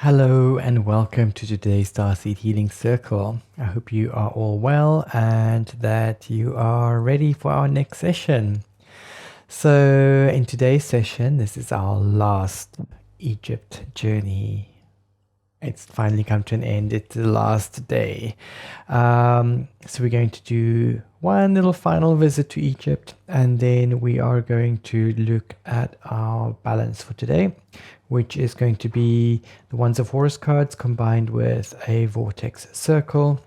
Hello and welcome to today's Starseed Healing Circle. I hope you are all well and that you are ready for our next session. So in today's session, this is our last Egypt journey. It's finally come to an end. It's the last day. So we're going to do one little final visit to Egypt, and then we are going to look at our balance for today, which is going to be the Wands of Horus cards combined with a Vortex Circle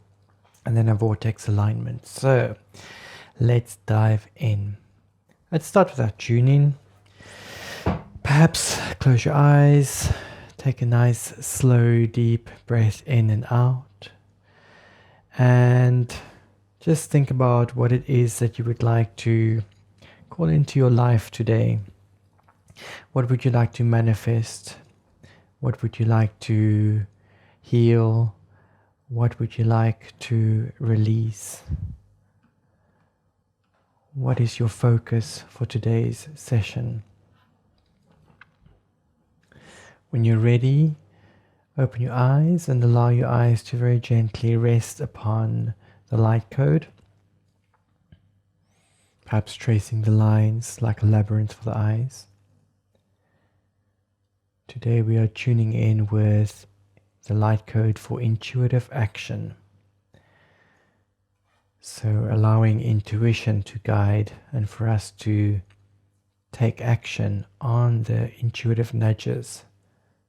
and then a Vortex alignment. So let's dive in. Let's start with our tuning. Perhaps close your eyes. Take a nice, slow, deep breath in and out. And just think about what it is that you would like to call into your life today. What would you like to manifest? What would you like to heal? What would you like to release? What is your focus for today's session? When you're ready, open your eyes and allow your eyes to very gently rest upon the light code. Perhaps tracing the lines like a labyrinth for the eyes. Today we are tuning in with the light code for intuitive action. So allowing intuition to guide and for us to take action on the intuitive nudges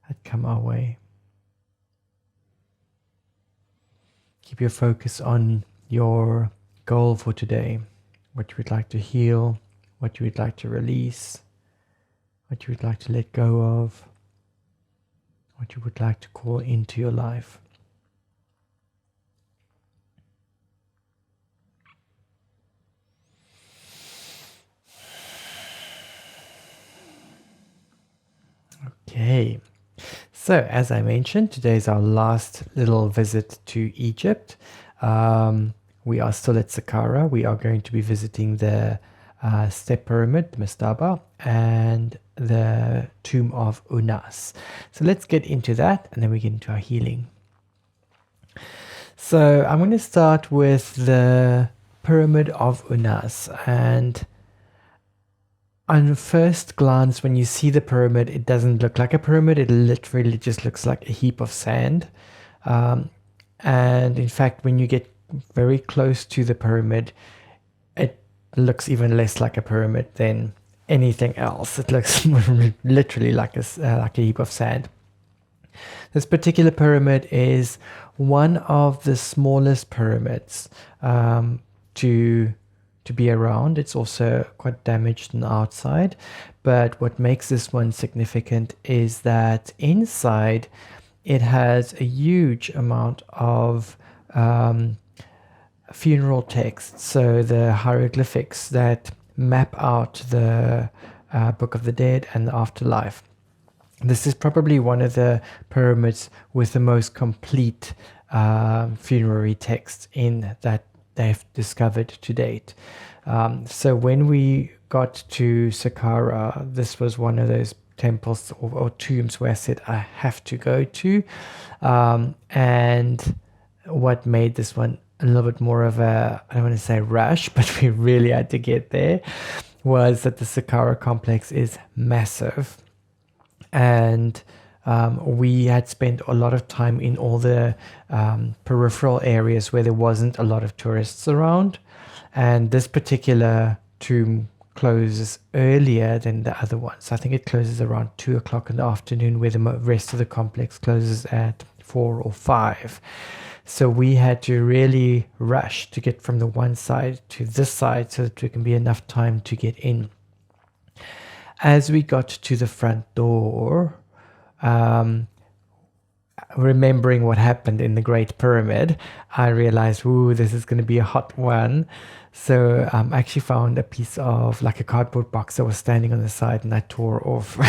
that come our way. Keep your focus on your goal for today, what you would like to heal, what you would like to release, what you would like to let go of, what you would like to call into your life. Okay. So, as I mentioned, today is our last little visit to Egypt. We are still at Saqqara. We are going to be visiting the Step Pyramid, the Mastaba, and the Tomb of Unas. So let's get into that, and then we get into our healing. So I'm going to start with the Pyramid of Unas, and on first glance, when you see the pyramid, it doesn't look like a pyramid. It literally just looks like a heap of sand. And in fact, when you get very close to the pyramid, it looks even less like a pyramid than anything else. It looks literally like a heap of sand. This particular pyramid is one of the smallest pyramids to be around. It's also quite damaged on the outside, but what makes this one significant is that inside it has a huge amount of funeral text, so the hieroglyphics that map out the Book of the Dead and the afterlife. This is probably one of the pyramids with the most complete funerary texts in that they've discovered to date. So when we got to Saqqara, this was one of those temples or tombs where I said I have to go to. And what made this one a little bit more of a, I don't want to say rush, but we really had to get there, was that the Saqqara complex is massive. And we had spent a lot of time in all the peripheral areas where there wasn't a lot of tourists around. And this particular tomb closes earlier than the other ones. I think it closes around 2 o'clock in the afternoon, where the rest of the complex closes at 4 or 5. So we had to really rush to get from the one side to this side so that there can be enough time to get in. As we got to the front door, remembering what happened in the Great Pyramid, I realized, ooh, this is going to be a hot one. So I actually found a piece of like a cardboard box that was standing on the side, and I tore off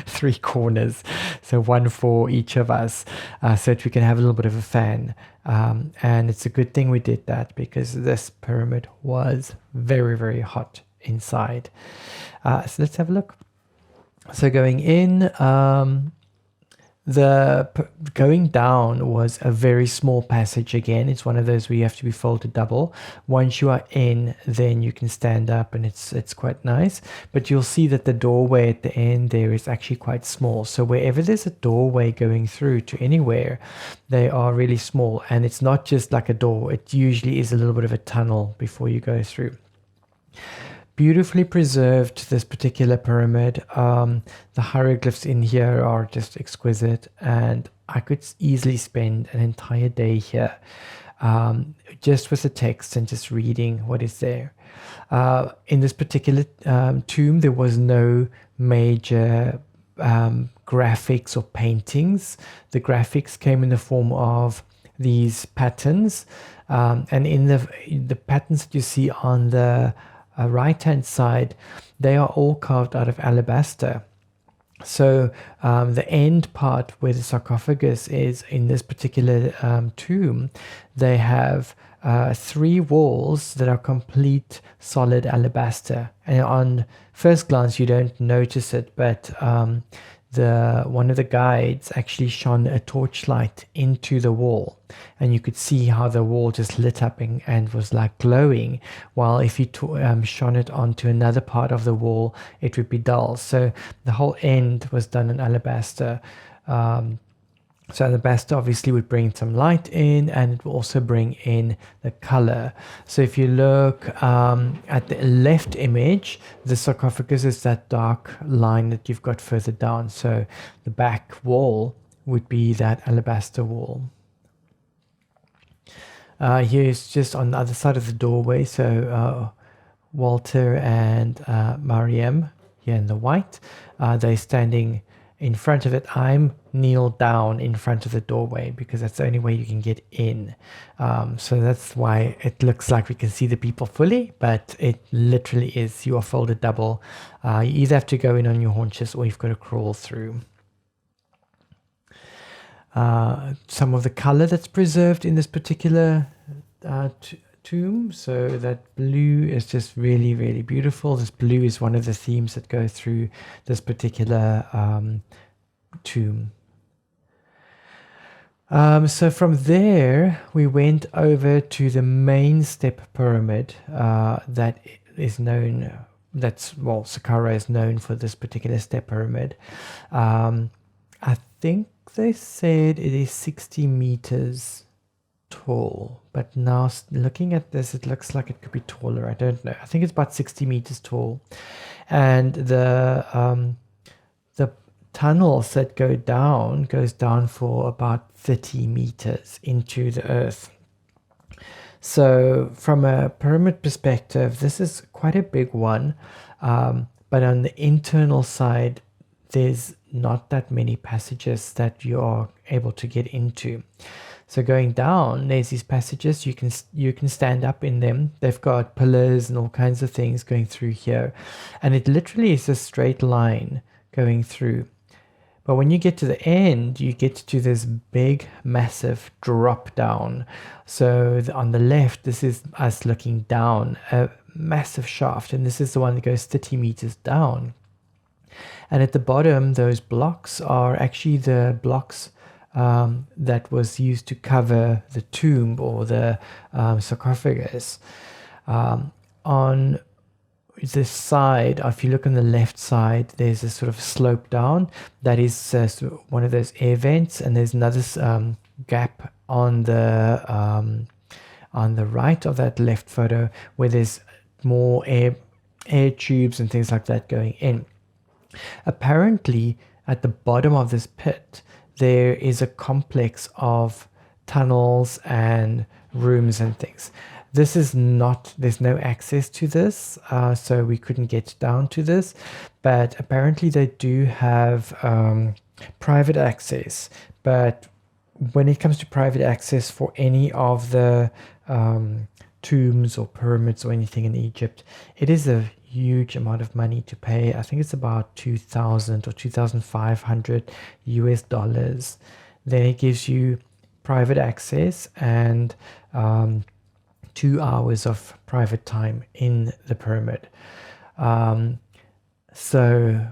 3 corners, so one for each of us, so that we can have a little bit of a fan. And it's a good thing we did that, because this pyramid was very, very hot inside. So let's have a look. So going in, going down was a very small passage. Again, it's one of those where you have to be folded double. Once you are in, then you can stand up, and it's quite nice. But you'll see that the doorway at the end there is actually quite small. So wherever there's a doorway going through to anywhere, they are really small. And it's not just like a door, it usually is a little bit of a tunnel before you go through. Beautifully preserved, this particular pyramid. The hieroglyphs in here are just exquisite, and I could easily spend an entire day here just with the text and just reading what is there. In this particular tomb, there was no major graphics or paintings. The graphics came in the form of these patterns, and in the patterns that you see on the right hand side, they are all carved out of alabaster. So the end part where the sarcophagus is in this particular tomb, they have 3 walls that are complete solid alabaster, and on first glance you don't notice it, but one of the guides actually shone a torchlight into the wall, and you could see how the wall just lit up and was like glowing, while if you shone it onto another part of the wall, it would be dull. So the whole end was done in alabaster. So alabaster obviously would bring some light in, and it will also bring in the color. So if you look at the left image, the sarcophagus is that dark line that you've got further down. So the back wall would be that alabaster wall. Here is just on the other side of the doorway. So Walter and Mariam here in the white, they're standing in front of it. I'm kneeled down in front of the doorway because that's the only way you can get in. So that's why it looks like we can see the people fully, but it literally is, you are folded double. You either have to go in on your haunches or you've got to crawl through. Some of the color that's preserved in this particular tomb. So that blue is just really, really beautiful. This blue is one of the themes that go through this particular tomb. So from there, we went over to the main step pyramid that is known, Saqqara is known for this particular step pyramid. I think they said it is 60 meters tall, but now looking at this, it looks like it could be taller. I don't know. I think it's about 60 meters tall, and the tunnels that goes down for about 30 meters into the earth. So from a pyramid perspective, this is quite a big one, but on the internal side, there's not that many passages that you are able to get into. So going down, there's these passages, you can stand up in them. They've got pillars and all kinds of things going through here, and it literally is a straight line going through. But when you get to the end, you get to this big, massive drop down. So on the left, this is us looking down a massive shaft, and this is the one that goes 30 meters down. And at the bottom, those blocks are actually the blocks that was used to cover the tomb or the sarcophagus. On this side, if you look on the left side, there's a sort of slope down that is one of those air vents, and there's another gap on the right of that left photo where there's more air tubes and things like that going in. Apparently, at the bottom of this pit, there is a complex of tunnels and rooms and things. This is not, there's no access to this, so we couldn't get down to this, but apparently they do have private access. But when it comes to private access for any of the tombs or pyramids or anything in Egypt, it is a huge amount of money to pay. I think it's about 2,000 or 2,500 US dollars. Then it gives you private access and 2 hours of private time in the pyramid. So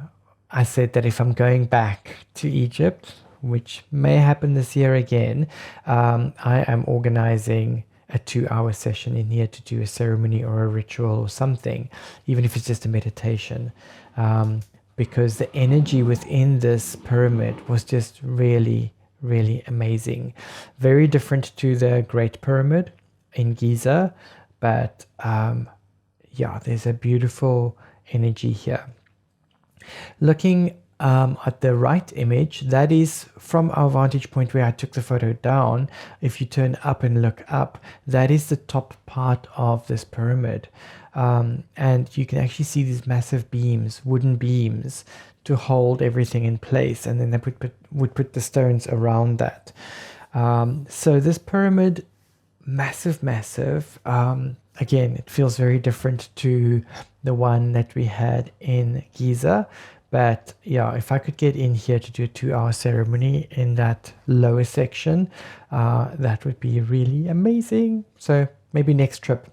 I said that if I'm going back to Egypt, which may happen this year again, I am organizing a 2-hour session in here to do a ceremony or a ritual or something, even if it's just a meditation, because the energy within this pyramid was just really, really amazing. Very different to the Great Pyramid in Giza, but yeah, there's a beautiful energy here. Looking at the right image, that is from our vantage point where I took the photo down. If you turn up and look up, that is the top part of this pyramid. And you can actually see these massive beams, wooden beams, to hold everything in place. And then they would put the stones around that. So this pyramid, massive. Again, it feels very different to the one that we had in Giza. But yeah, if I could get in here to do a 2-hour ceremony in that lower section, that would be really amazing. So maybe next trip.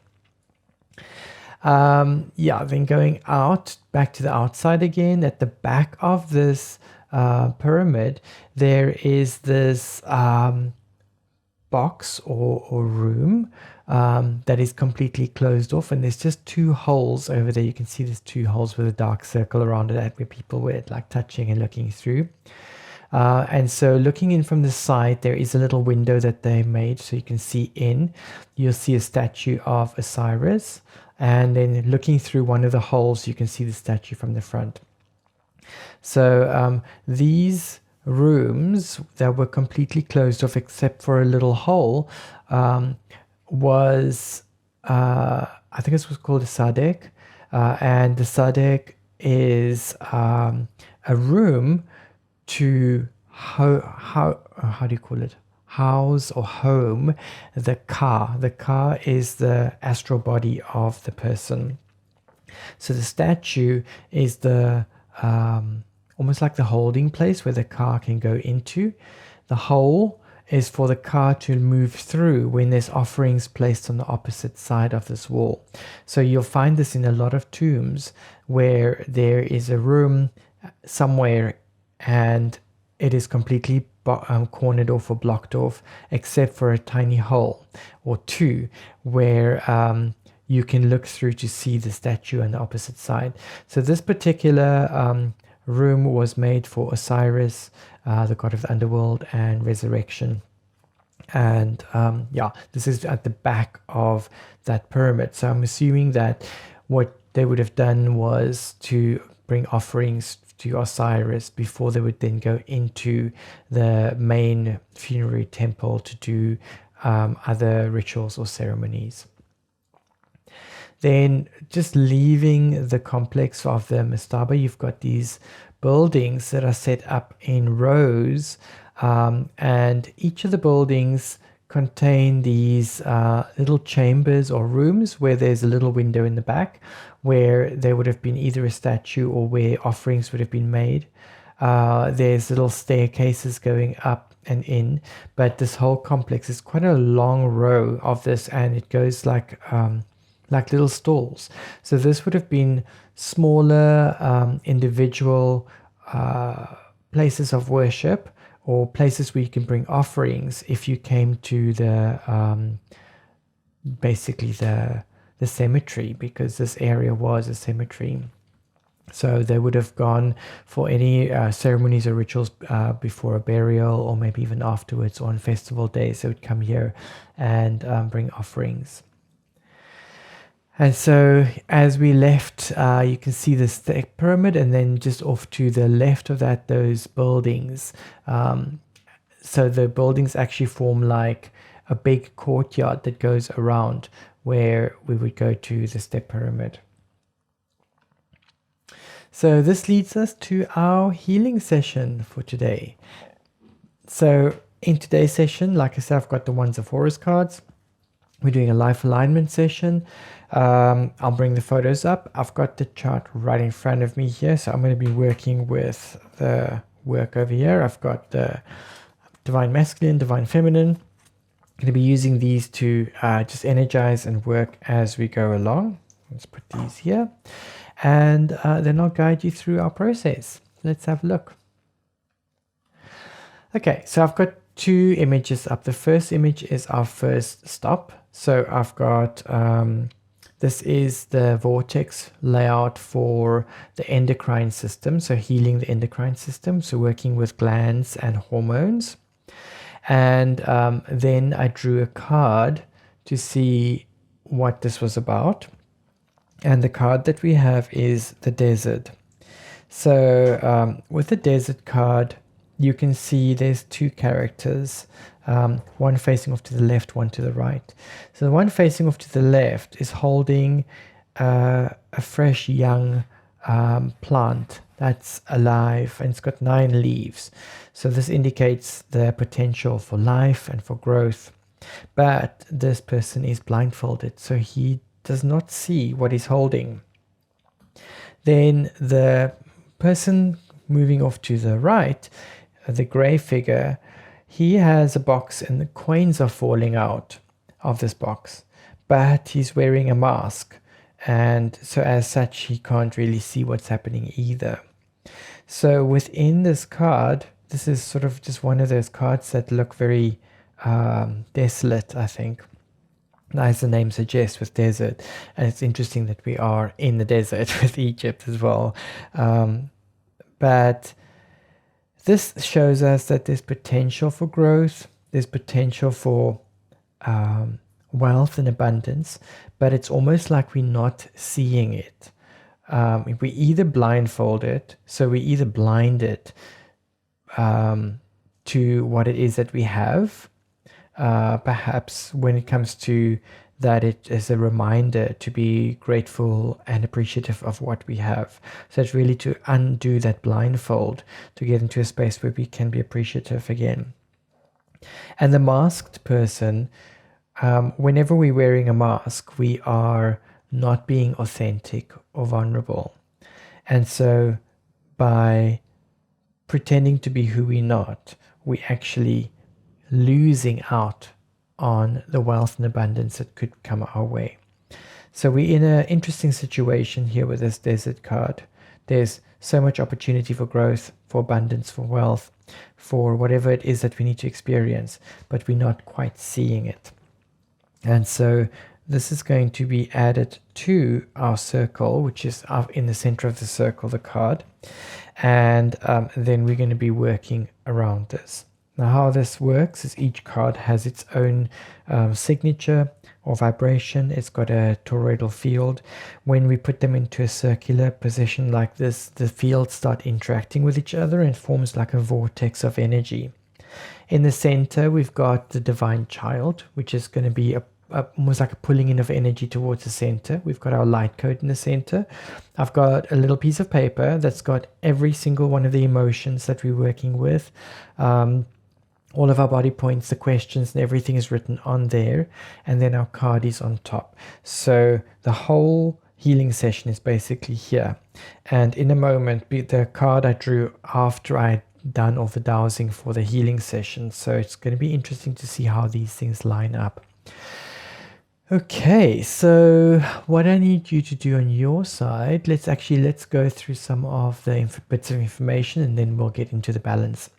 Yeah, then going out, back to the outside again, at the back of this pyramid, there is this box or room that is completely closed off, and there's just 2 holes over there. You can see there's 2 holes with a dark circle around it, where people were like touching and looking through. And so looking in from the side, there is a little window that they made so you can see in. You'll see a statue of Osiris, and then looking through one of the holes, you can see the statue from the front. So these rooms that were completely closed off except for a little hole was I think it was called a sadek, and the sadek is a room to how do you call it, house or home the ka. The ka is the astral body of the person. So the statue is the almost like the holding place where the ka can go into. The hole is for the ka to move through when there's offerings placed on the opposite side of this wall. So you'll find this in a lot of tombs where there is a room somewhere and it is completely cornered off or blocked off, except for a tiny hole or 2 where you can look through to see the statue on the opposite side. So this particular room was made for Osiris, the god of the underworld and resurrection. And yeah, this is at the back of that pyramid. So I'm assuming that what they would have done was to bring offerings to Osiris before they would then go into the main funerary temple to do other rituals or ceremonies. Then just leaving the complex of the mastaba, you've got these buildings that are set up in rows, and each of the buildings contain these little chambers or rooms where there's a little window in the back where there would have been either a statue or where offerings would have been made. There's little staircases going up and in, but this whole complex is quite a long row of this, and it goes like little stalls. So this would have been smaller individual places of worship, or places where you can bring offerings if you came to the basically the cemetery, because this area was a cemetery. So they would have gone for any ceremonies or rituals before a burial, or maybe even afterwards, or on festival days. They would come here and bring offerings. And so as we left, you can see this thick pyramid, and then just off to the left of that, those buildings. So the buildings actually form like a big courtyard that goes around where we would go to the step pyramid. So this leads us to our healing session for today. So in today's session, like I said, I've got the Wands of Horus cards. We're doing a life alignment session. I'll bring the photos up. I've got the chart right in front of me here. So I'm going to be working with the work over here. I've got the Divine Masculine, Divine Feminine. I'm going to be using these to just energize and work as we go along. Let's put these here. And then I'll guide you through our process. Let's have a look. Okay, so I've got two images up. The first image is our first stop. So I've got, this is the vortex layout for the endocrine system. So healing the endocrine system. So working with glands and hormones. And then I drew a card to see what this was about. And the card that we have is the desert. So with the desert card, you can see there's two characters, one facing off to the left, one to the right. So the one facing off to the left is holding a fresh young plant that's alive, and it's got 9 leaves. So this indicates the potential for life and for growth. But this person is blindfolded, so he does not see what he's holding. Then the person moving off to the right, the gray figure, he has a box and the coins are falling out of this box, but he's wearing a mask, and so as such he can't really see what's happening either. So within this card, this is sort of just one of those cards that look very desolate, I think, as the name suggests, with desert. And it's interesting that we are in the desert with Egypt as well. But this shows us that there's potential for growth, there's potential for wealth and abundance, but it's almost like we're not seeing it. We either blindfold it, so we either blind it to what it is that we have. Perhaps when it comes to that, it is a reminder to be grateful and appreciative of what we have. So it's really to undo that blindfold, to get into a space where we can be appreciative again. And the masked person, whenever we're wearing a mask, we are not being authentic or vulnerable. And so by pretending to be who we're not, we actually losing out on the wealth and abundance that could come our way. So we're in an interesting situation here with this desert card. There's so much opportunity for growth, for abundance, for wealth, for whatever it is that we need to experience, but we're not quite seeing it. And so this is going to be added to our circle, which is in the center of the circle, the card. And then we're going to be working around this. Now, how this works is each card has its own signature or vibration. It's got a toroidal field. When we put them into a circular position like this, the fields start interacting with each other and forms like a vortex of energy. In the center, we've got the divine child, which is going to be almost like a pulling in of energy towards the center. We've got our light code in the center. I've got a little piece of paper that's got every single one of the emotions that we're working with. All of our body points, the questions, and everything is written on there. And then our card is on top. So the whole healing session is basically here. And in a moment, the card I drew after I done all the dowsing for the healing session. So it's going to be interesting to see how these things line up. Okay, so what I need you to do on your side, let's go through some of the bits of information, and then we'll get into the balance.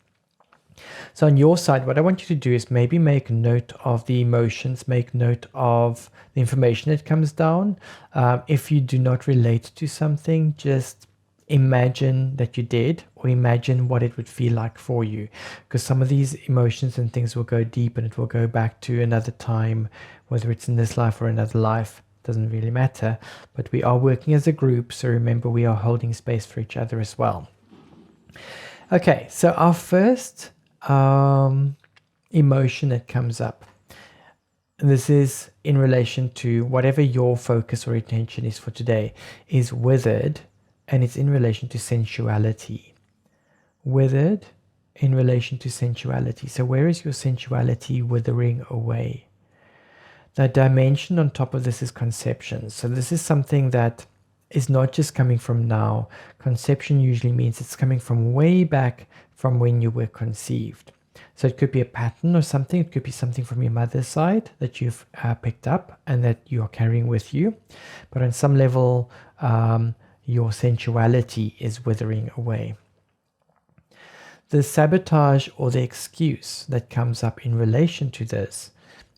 So on your side, what I want you to do is maybe make note of the emotions, make note of the information that comes down. If you do not relate to something, just imagine that you did, or imagine what it would feel like for you, because some of these emotions and things will go deep, and it will go back to another time, whether it's in this life or another life, doesn't really matter. But we are working as a group, so remember we are holding space for each other as well. Okay, so our first emotion that comes up, and this is in relation to whatever your focus or intention is for today, is withered, and it's in relation to sensuality. Withered in relation to sensuality. So where is your sensuality withering away? The dimension on top of this is conception. So this is something that is not just coming from now. Conception usually means it's coming from way back from when you were conceived. So it could be a pattern or something. It could be something from your mother's side that you've picked up and that you're carrying with you. But on some level, your sensuality is withering away. The sabotage or the excuse that comes up in relation to this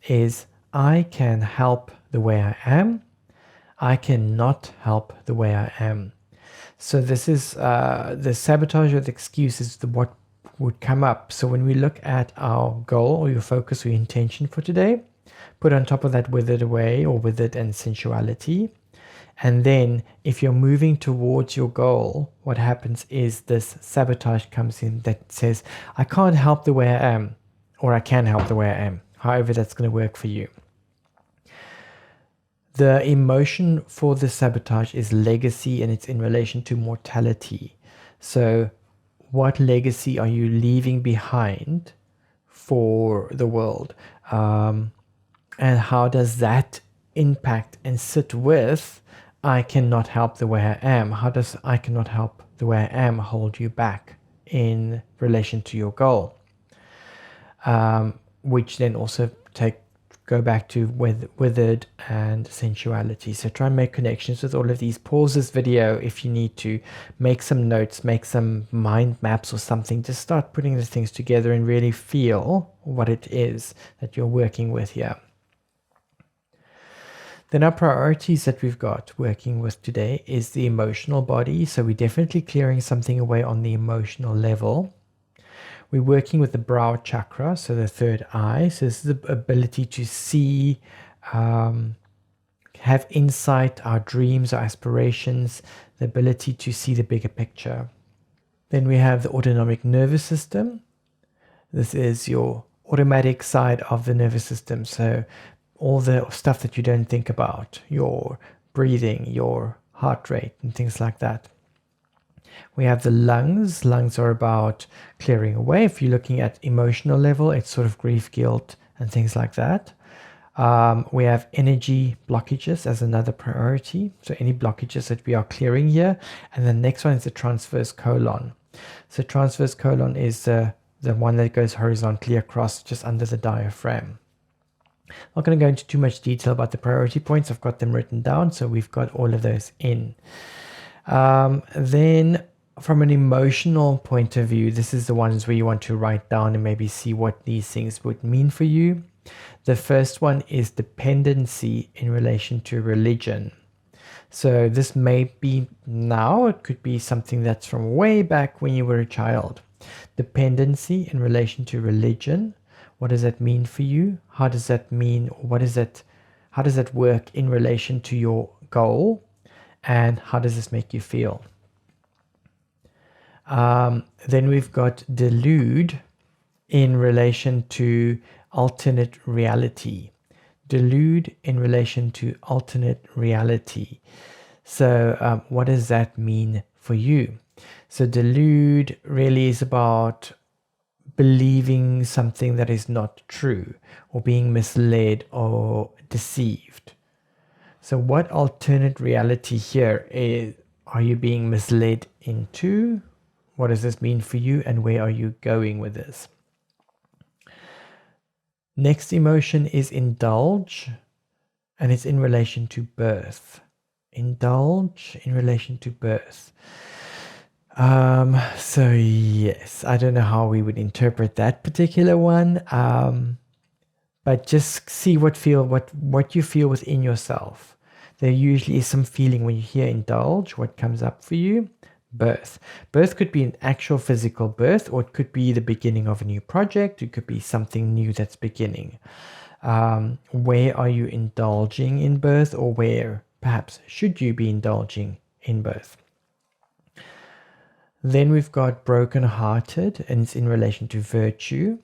is, I can help the way I am, I cannot help the way I am. So this is the sabotage or the excuse is what would come up. So when we look at our goal or your focus or your intention for today, put on top of that withered away or withered and sensuality. And then if you're moving towards your goal, what happens is this sabotage comes in that says, I can't help the way I am, or I can help the way I am. However, that's going to work for you. The emotion for the sabotage is legacy, and it's in relation to mortality. So what legacy are you leaving behind for the world? And how does that impact and sit with, I cannot help the way I am? How does I cannot help the way I am hold you back in relation to your goal? Which then also go back to withered and sensuality. So try and make connections with all of these. Pause this video if you need to, make some notes, make some mind maps or something. Just start putting the things together and really feel what it is that you're working with here. Then our priorities that we've got working with today is the emotional body. So we're definitely clearing something away on the emotional level. We're working with the brow chakra, so the third eye. So this is the ability to see, have insight, our dreams, our aspirations, the ability to see the bigger picture. Then we have the autonomic nervous system. This is your automatic side of the nervous system. So all the stuff that you don't think about, your breathing, your heart rate, and things like that. We have the lungs. Lungs are about clearing away. If you're looking at emotional level, it's sort of grief, guilt, and things like that. We have energy blockages as another priority. So any blockages that we are clearing here. And the next one is the transverse colon. So transverse colon is the one that goes horizontally across just under the diaphragm. I'm not going to go into too much detail about the priority points. I've got them written down, so we've got all of those in. Then from an emotional point of view, this is the ones where you want to write down and maybe see what these things would mean for you. The first one is dependency in relation to religion. So this may be now, it could be something that's from way back when you were a child. Dependency in relation to religion. What does that mean for you? How does that mean? What is it? How does that work in relation to your goal? And how does this make you feel? Then we've got delude in relation to alternate reality. Delude in relation to alternate reality. So what does that mean for you? So delude really is about believing something that is not true, or being misled or deceived. So what alternate reality here is, are you being misled into? What does this mean for you, and where are you going with this? Next emotion is indulge, and it's in relation to birth. Indulge in relation to birth. So yes, I don't know how we would interpret that particular one, but just see what you feel within yourself. There usually is some feeling when you hear indulge, what comes up for you. Birth. Birth could be an actual physical birth, or it could be the beginning of a new project. It could be something new that's beginning. Where are you indulging in birth, or where perhaps should you be indulging in birth? Then we've got broken-hearted, and it's in relation to virtue.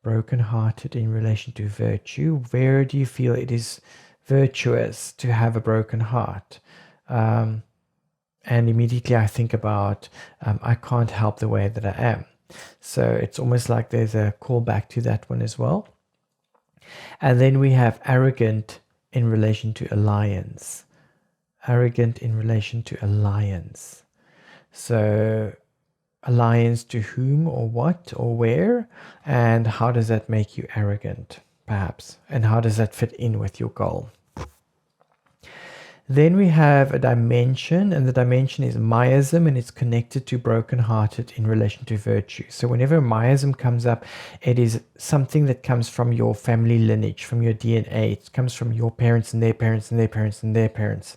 Broken-hearted in relation to virtue. Where do you feel it is virtuous to have a broken heart? And immediately I think about, I can't help the way that I am. So it's almost like there's a callback to that one as well. And then we have arrogant in relation to alliance. Arrogant in relation to alliance. So alliance to whom, or what, or where, and how does that make you arrogant, perhaps? And how does that fit in with your goal? Then we have a dimension, and the dimension is miasm, and it's connected to brokenhearted in relation to virtue. So whenever miasm comes up, it is something that comes from your family lineage, from your DNA. It comes from your parents and their parents and their parents and their parents.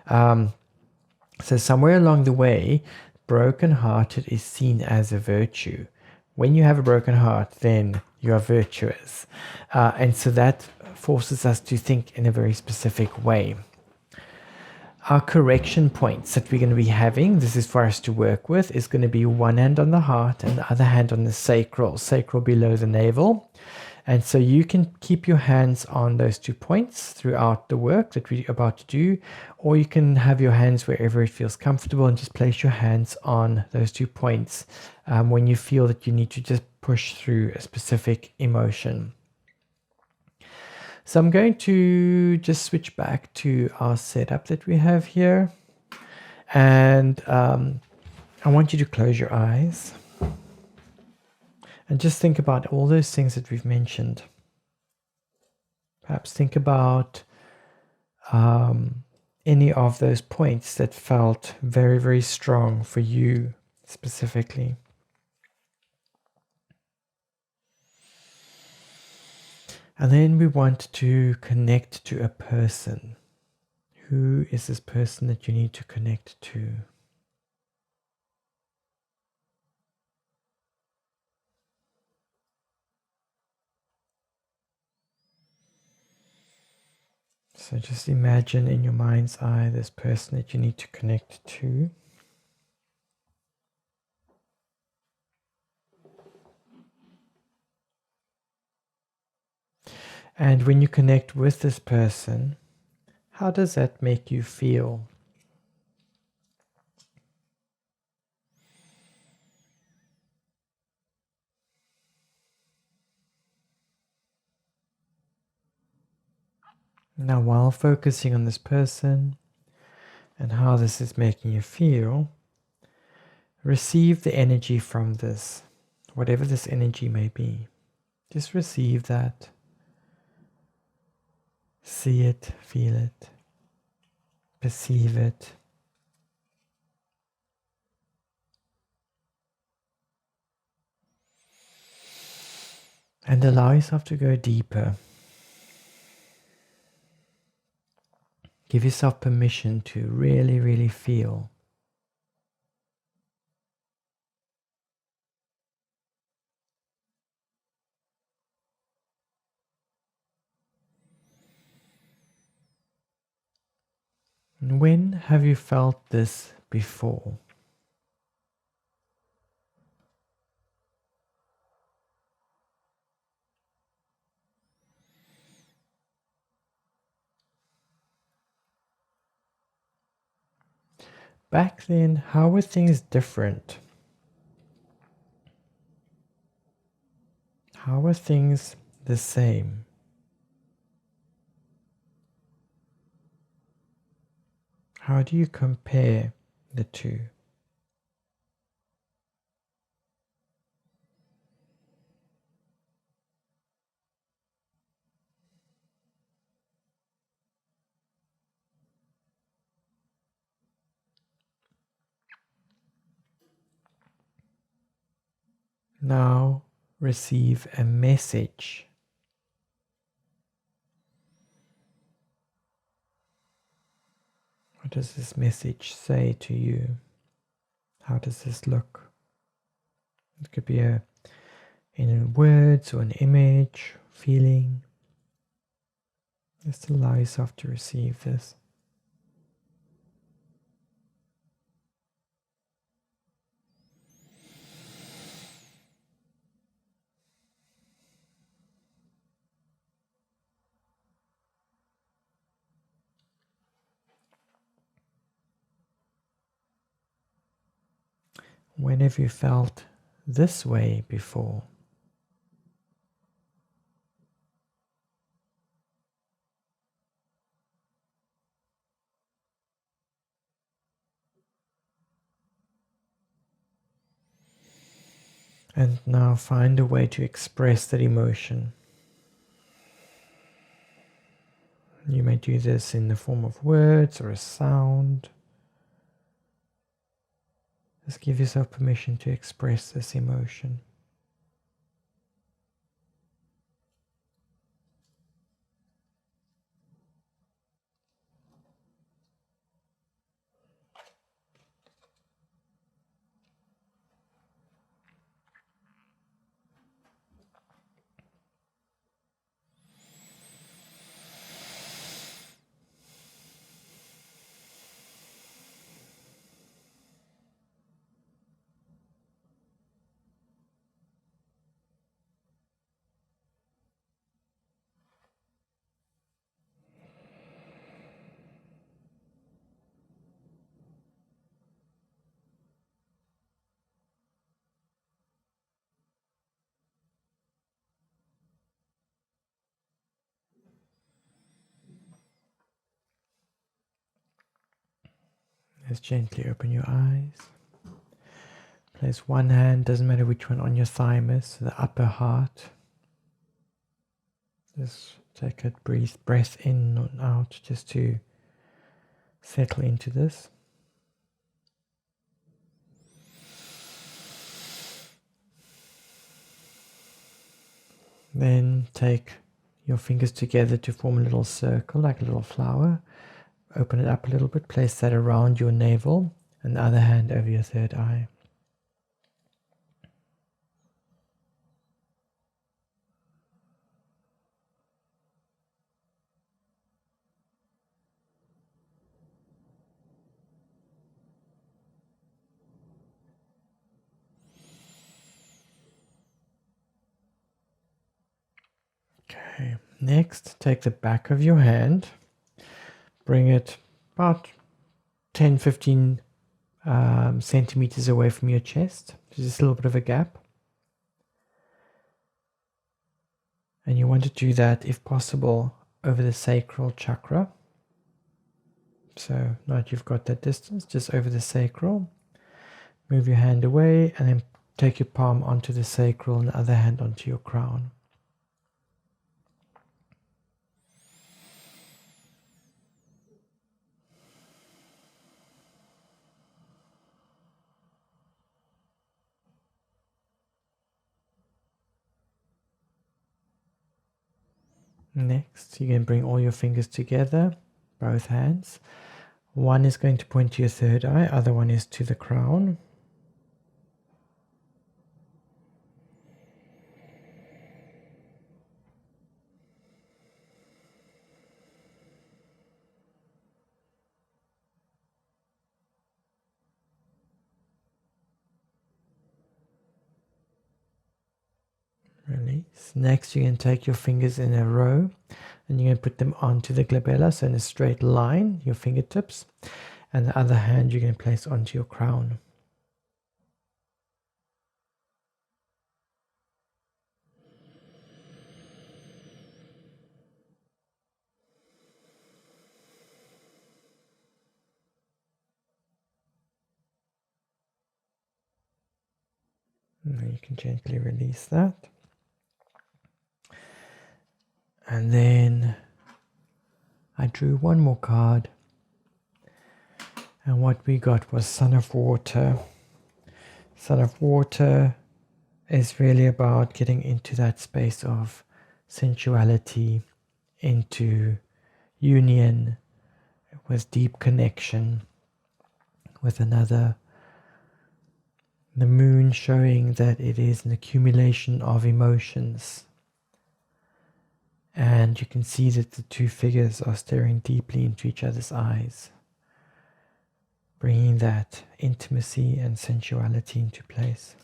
So somewhere along the way, brokenhearted is seen as a virtue. When you have a broken heart, then you are virtuous. And so that forces us to think in a very specific way. Our correction points that we're going to be having, this is for us to work with, is going to be one hand on the heart and the other hand on the sacral below the navel. And so you can keep your hands on those 2 points throughout the work that we're about to do, or you can have your hands wherever it feels comfortable and just place your hands on those 2 points when you feel that you need to just push through a specific emotion. So I'm going to just switch back to our setup that we have here. And I want you to close your eyes and just think about all those things that we've mentioned. Perhaps think about any of those points that felt very, very strong for you specifically. And then we want to connect to a person. Who is this person that you need to connect to? So just imagine in your mind's eye this person that you need to connect to. And when you connect with this person, how does that make you feel? Now, while focusing on this person and how this is making you feel, receive the energy from this, whatever this energy may be. Just receive that. See it, feel it, perceive it. And allow yourself to go deeper. Give yourself permission to really, really feel. And when have you felt this before? Back then, how were things different? How were things the same? How do you compare the two? Now receive a message. What does this message say to you? How does this look? It could be in words or an image, feeling. Just allow yourself to receive this. When have you felt this way before? And now find a way to express that emotion. You may do this in the form of words or a sound. Just give yourself permission to express this emotion. Just gently open your eyes. Place one hand, doesn't matter which one, on your thymus, the upper heart. Just take a breath in and out just to settle into this. Then take your fingers together to form a little circle, like a little flower. Open it up a little bit, place that around your navel, and the other hand over your third eye. Okay, next take the back of your hand, bring it about 10-15 centimeters away from your chest, just a little bit of a gap. And you want to do that, if possible, over the sacral chakra. So now that you've got that distance, just over the sacral, move your hand away and then take your palm onto the sacral and the other hand onto your crown. Next, you can bring all your fingers together, both hands. One is going to point to your third eye, other one is to the crown. Release. Next, you can take your fingers in a row and you're going to put them onto the glabella, so in a straight line, your fingertips, and the other hand you're going to place onto your crown. Now you can gently release that. And then I drew one more card. And what we got was Son of Water. Son of Water is really about getting into that space of sensuality, into union with deep connection with another. The moon showing that it is an accumulation of emotions. And you can see that the two figures are staring deeply into each other's eyes, bringing that intimacy and sensuality into place.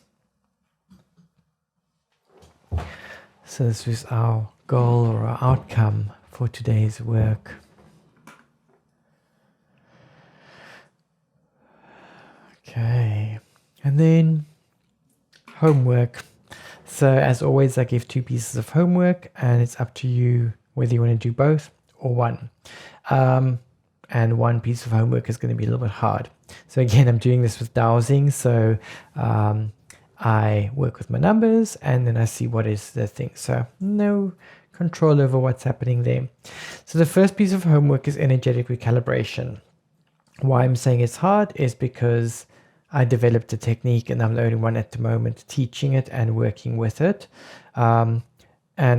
So this was our goal or our outcome for today's work. Okay, and then homework. So as always, I give 2 pieces of homework and it's up to you whether you want to do both or one. And one piece of homework is going to be a little bit hard. So again, I'm doing this with dowsing. So I work with my numbers and then I see what is the thing. So no control over what's happening there. So the first piece of homework is energetic recalibration. Why I'm saying it's hard is because I developed a technique and I'm the only one at the moment teaching it and working with it. And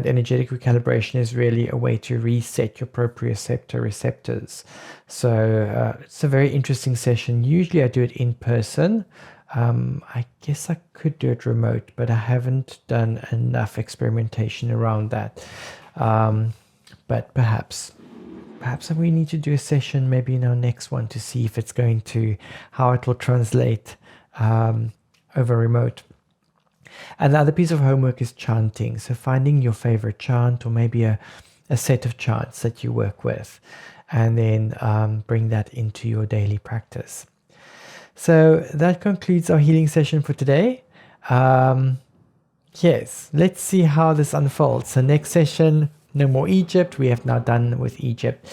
energetic recalibration is really a way to reset your proprioceptor receptors. So it's a very interesting session. Usually I do it in person. I guess I could do it remote, but I haven't done enough experimentation around that. But perhaps we need to do a session maybe in our next one to see if it's going to, how it will translate over remote. And the other piece of homework is chanting. So finding your favorite chant, or maybe a set of chants that you work with, and then bring that into your daily practice. So that concludes our healing session for today. Yes, let's see how this unfolds. So next session, no more Egypt. We have now done with Egypt.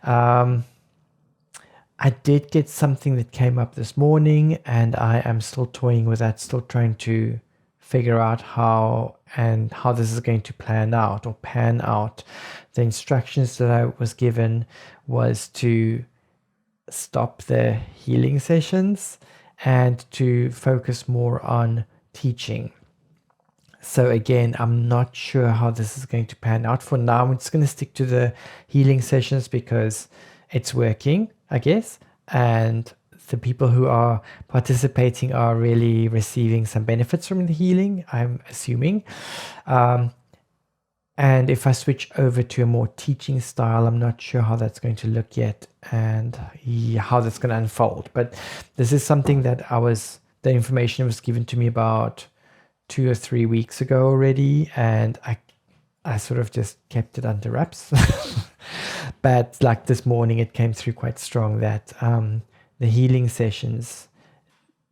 I did get something that came up this morning, and I am still toying with that, still trying to figure out how this is going to pan out. The instructions that I was given was to stop the healing sessions and to focus more on teaching. So again, I'm not sure how this is going to pan out. For now, I'm just going to stick to the healing sessions because it's working, I guess, and the people who are participating are really receiving some benefits from the healing, I'm assuming. And if I switch over to a more teaching style, I'm not sure how that's going to look yet and how that's going to unfold. But this is something that the information was given to me about 2 or 3 weeks ago already, and I sort of just kept it under wraps. But like this morning, it came through quite strong that the healing sessions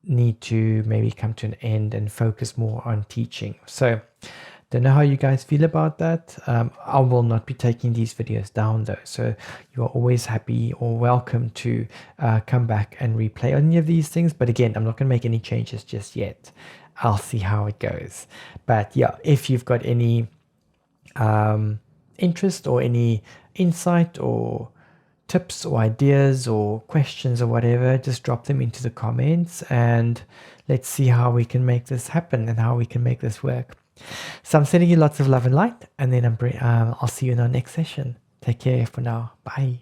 need to maybe come to an end and focus more on teaching. So don't know how you guys feel about that. I will not be taking these videos down though, so you are always happy or welcome to come back and replay any of these things. But again, I'm not going to make any changes just yet. I'll see how it goes. But yeah, if you've got any interest or any insight or tips or ideas or questions or whatever, just drop them into the comments and let's see how we can make this happen and how we can make this work. So I'm sending you lots of love and light, and then I'll see you in our next session. Take care for now. Bye.